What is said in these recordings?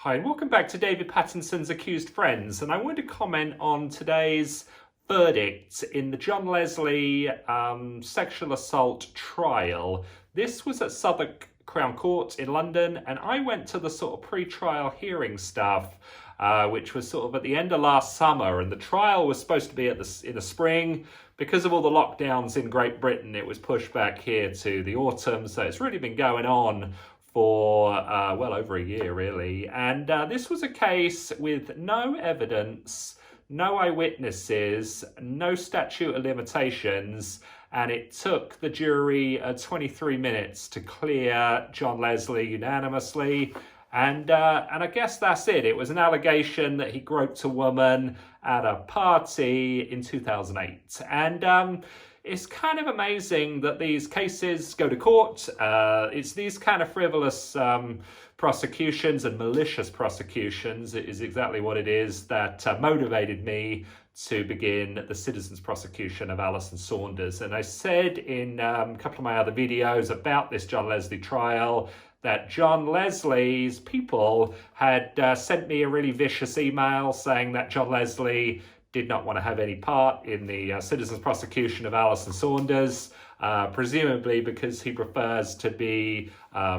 Hi, and welcome back to David Pattinson's Accused Friends, and I want to comment on today's verdict in the John Leslie sexual assault trial. This was at Southwark Crown Court in London, and I went to the sort of pre-trial hearing stuff, which was sort of at the end of last summer, and the trial was supposed to be in the spring. Because of all the lockdowns in Great Britain, it was pushed back here to the autumn, so it's really been going on for well over a year, really. And this was a case with no evidence, no eyewitnesses, no statute of limitations, and it took the jury 23 minutes to clear John Leslie unanimously. And I guess that's it. It was an allegation that he groped a woman at a party in 2008. And it's kind of amazing that these cases go to court. It's these kind of frivolous prosecutions and malicious prosecutions is exactly what it is that motivated me to begin the Citizens Prosecution of Alison Saunders. And I said in a couple of my other videos about this John Leslie trial that John Leslie's people had sent me a really vicious email saying that John Leslie did not want to have any part in the Citizens Prosecution of Alison Saunders, presumably because he prefers to be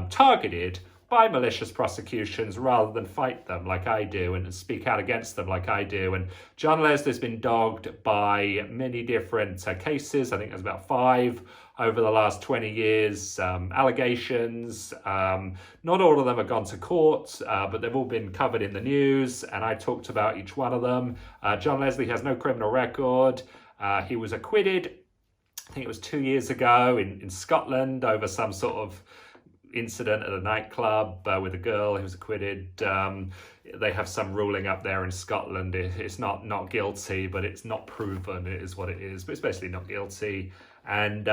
targeted by malicious prosecutions rather than fight them like I do and speak out against them like I do. And John Leslie's been dogged by many different cases. I think there's about 5 over the last 20 years, allegations. Not all of them have gone to court, but they've all been covered in the news, and I talked about each one of them. John Leslie has no criminal record. He was acquitted, I think it was 2 years ago in Scotland over some sort of incident at a nightclub with a girl who was acquitted. They have some ruling up there in Scotland. It's not guilty, but it's not proven. It is what it is, but it's basically not guilty. And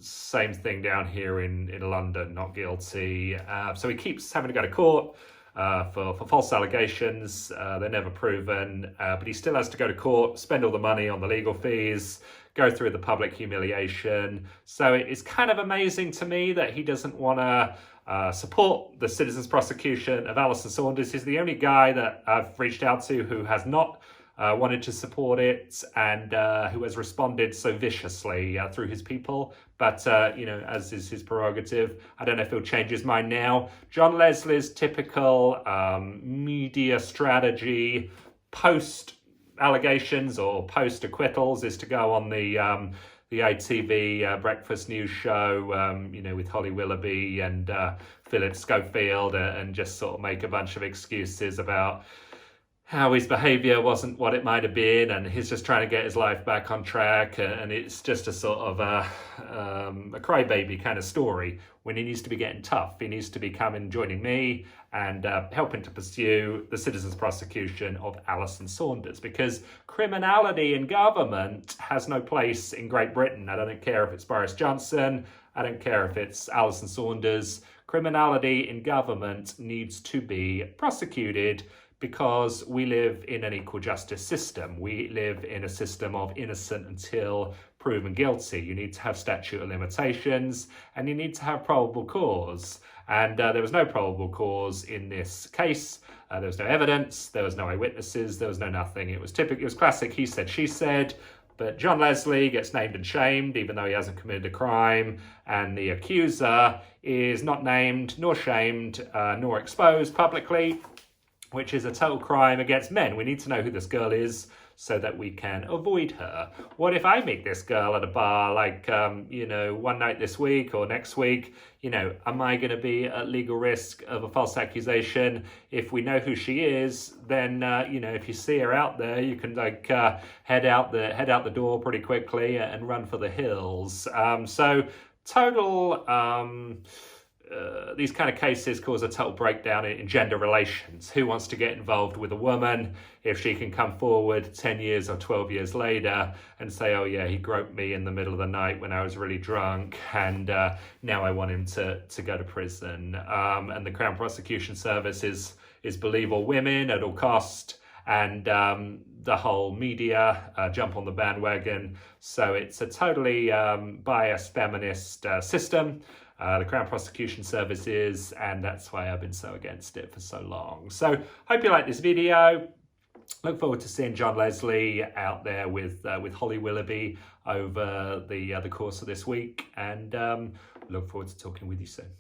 same thing down here in London, not guilty. So he keeps having to go to court for false allegations. They're never proven, but he still has to go to court, spend all the money on the legal fees, go through the public humiliation. So it's kind of amazing to me that he doesn't want to support the Citizens Prosecution of Alison Saunders. He's the only guy that I've reached out to who has not wanted to support it and who has responded so viciously through his people. But, as is his prerogative, I don't know if he'll change his mind now. John Leslie's typical media strategy post-allegations or post-acquittals is to go on the ITV breakfast news show, with Holly Willoughby and Philip Schofield and just sort of make a bunch of excuses about how his behaviour wasn't what it might have been, and he's just trying to get his life back on track, and it's just a sort of a crybaby kind of story when he needs to be getting tough. He needs to be coming, joining me, and helping to pursue the Citizens Prosecution of Alison Saunders, because criminality in government has no place in Great Britain. I don't care if it's Boris Johnson, I don't care if it's Alison Saunders. Criminality in government needs to be prosecuted because we live in an equal justice system. We live in a system of innocent until proven guilty. You need to have statute of limitations, and you need to have probable cause. And there was no probable cause in this case. There was no evidence, there was no eyewitnesses, there was no nothing. It was classic he said, she said. But John Leslie gets named and shamed, even though he hasn't committed a crime. And the accuser is not named, nor shamed, nor exposed publicly, which is a total crime against men. We need to know who this girl is so that we can avoid her. What if I meet this girl at a bar, like, one night this week or next week? Am I going to be at legal risk of a false accusation? If we know who she is, then, if you see her out there, you can head out the door pretty quickly and run for the hills. These kind of cases cause a total breakdown in gender relations. Who wants to get involved with a woman if she can come forward 10 years or 12 years later and say, oh yeah, he groped me in the middle of the night when I was really drunk, and now I want him to go to prison. And the Crown Prosecution Service is believe all women at all cost, and the whole media jump on the bandwagon. So it's a totally biased feminist system. the Crown Prosecution Services, and that's why I've been so against it for so long. So hope you like this video. Look forward to seeing John Leslie out there with Holly Willoughby over the course of this week, and look forward to talking with you soon.